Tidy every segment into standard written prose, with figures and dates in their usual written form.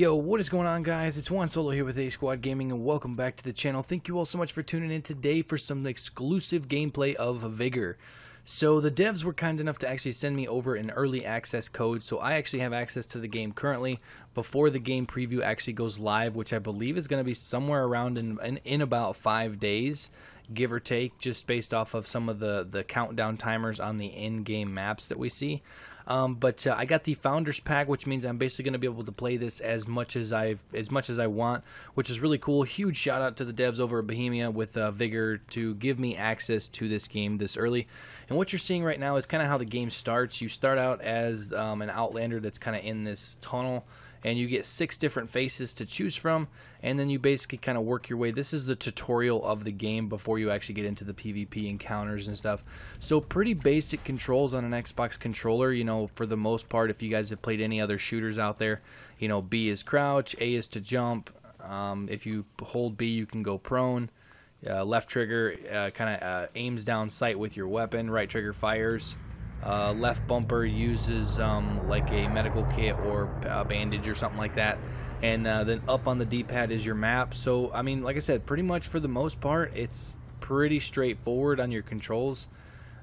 Yo, what is going on, guys? It's Juan Solo here with ASQD Gaming, and welcome back to the channel. Thank you all so much for tuning in today for some exclusive gameplay of VIGOR. So the devs were kind enough to actually send me over an early access code, so I actually have access to the game currently before the game preview actually goes live, which I believe is going to be somewhere around in about 5 days, give or take, just based off of some of the countdown timers on the in-game maps that we see. But I got the Founders Pack, which means I'm basically going to be able to play this as much as I want, which is really cool. Huge shout out to the devs over at Bohemia with VIGOR to give me access to this game this early. And what you're seeing right now is kind of how the game starts. You start out as an Outlander that's kind of in this tunnel, and you get 6 different faces to choose from, and then you basically kind of work your way. This is the tutorial of the game before you actually get into the PvP encounters and stuff. So pretty basic controls on an Xbox controller, you know, for the most part. If you guys have played any other shooters out there, you know, B is crouch, A is to jump. If you hold B, you can go prone. Left trigger kind of aims down sight with your weapon. Right trigger fires. Left bumper uses like a medical kit or a bandage or something like that, and then up on the D-pad is your map. So I mean, like I said, pretty much for the most part it's pretty straightforward on your controls.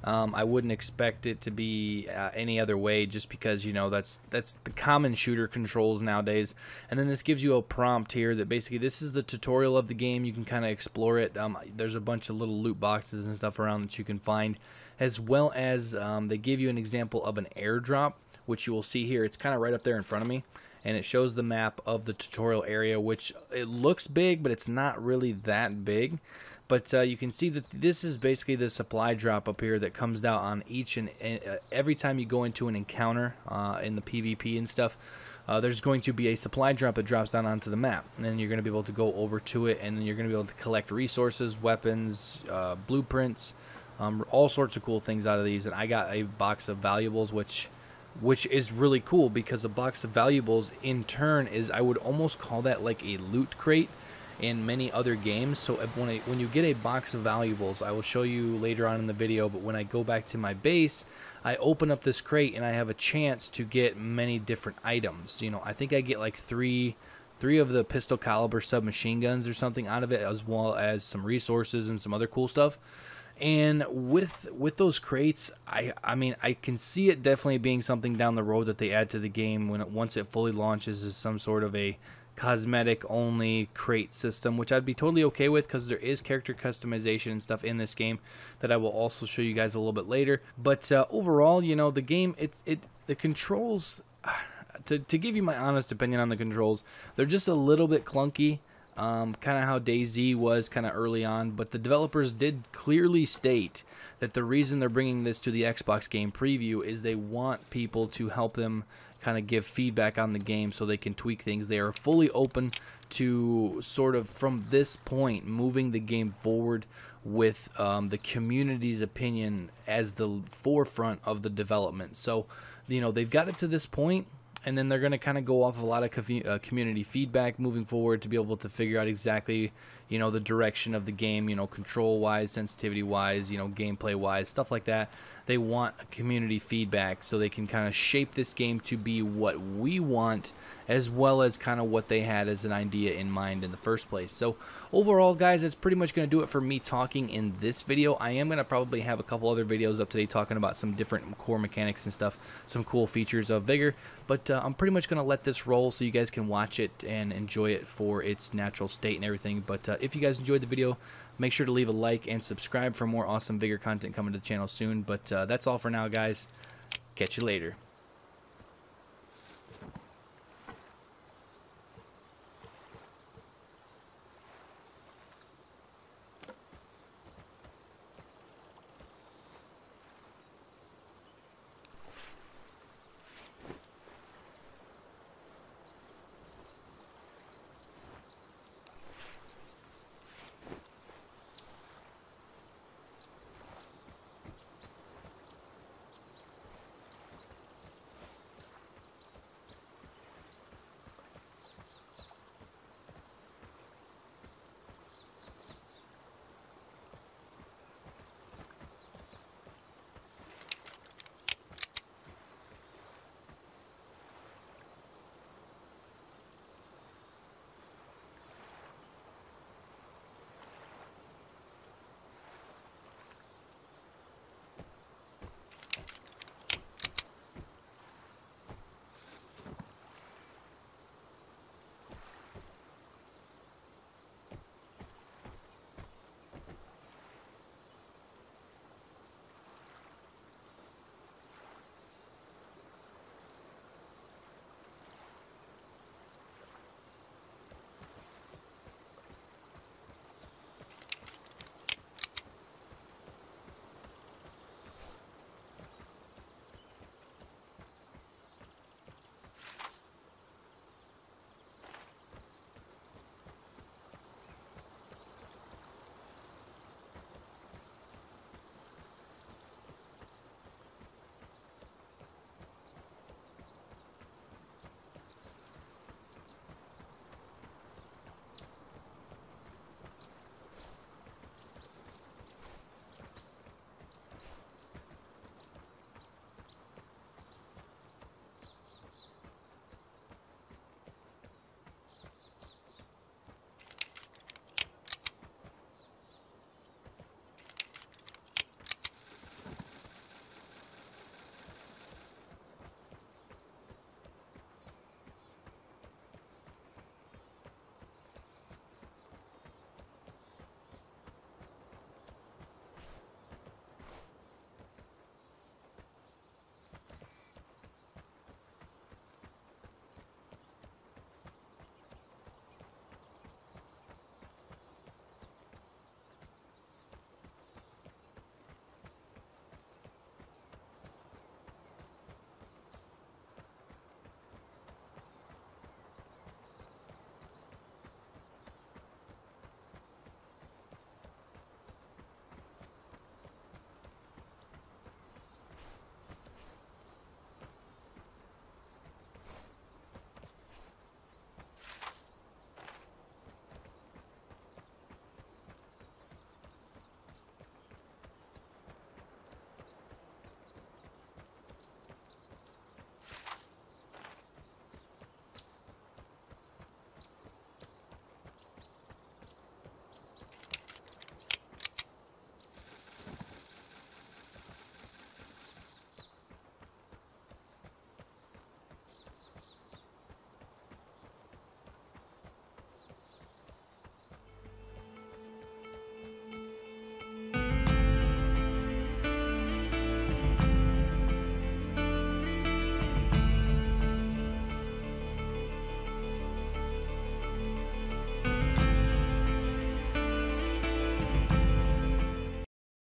I wouldn't expect it to be any other way, just because, you know, that's the common shooter controls nowadays. And then this gives you a prompt here that basically this is the tutorial of the game. You can kind of explore it. There's a bunch of little loot boxes and stuff around that you can find, as well as they give you an example of an airdrop, which you will see here. It's kind of right up there in front of me, and it shows the map of the tutorial area, which it looks big, but it's not really that big. But you can see that this is basically the supply drop up here that comes out on each and every time you go into an encounter in the PvP and stuff. There's going to be a supply drop that drops down onto the map, and then you're going to be able to go over to it, and then you're going to be able to collect resources, weapons, blueprints, all sorts of cool things out of these. And I got a box of valuables, which is really cool, because a box of valuables in turn is, I would almost call that like a loot crate in many other games. So when you get a box of valuables, I will show you later on in the video, but when I go back to my base, I open up this crate and I have a chance to get many different items. You know, I think I get like three of the pistol caliber submachine guns or something out of it, as well as some resources and some other cool stuff. And with those crates, I mean, I can see it definitely being something down the road that they add to the game once it fully launches, as some sort of a cosmetic only crate system, which I'd be totally okay with, because there is character customization and stuff in this game that I will also show you guys a little bit later. But overall, you know, the game, the controls, to give you my honest opinion on the controls, they're just a little bit clunky. Kind of how DayZ was kind of early on, but the developers did clearly state that the reason they're bringing this to the Xbox game preview is they want people to help them kind of give feedback on the game so they can tweak things. They are fully open to sort of, from this point, moving the game forward with the community's opinion as the forefront of the development. So, you know, they've got it to this point, and then they're going to kind of go off a lot of community feedback moving forward to be able to figure out exactly, you know, the direction of the game, you know, control-wise, sensitivity-wise, you know, gameplay-wise, stuff like that. They want community feedback so they can kind of shape this game to be what we want, as well as kind of what they had as an idea in mind in the first place. So overall, guys, that's pretty much going to do it for me talking in this video. I am going to probably have a couple other videos up today talking about some different core mechanics and stuff, some cool features of VIGOR, but I'm pretty much going to let this roll so you guys can watch it and enjoy it for its natural state and everything. But if you guys enjoyed the video, make sure to leave a like and subscribe for more awesome VIGOR content coming to the channel soon. But that's all for now, guys. Catch you later.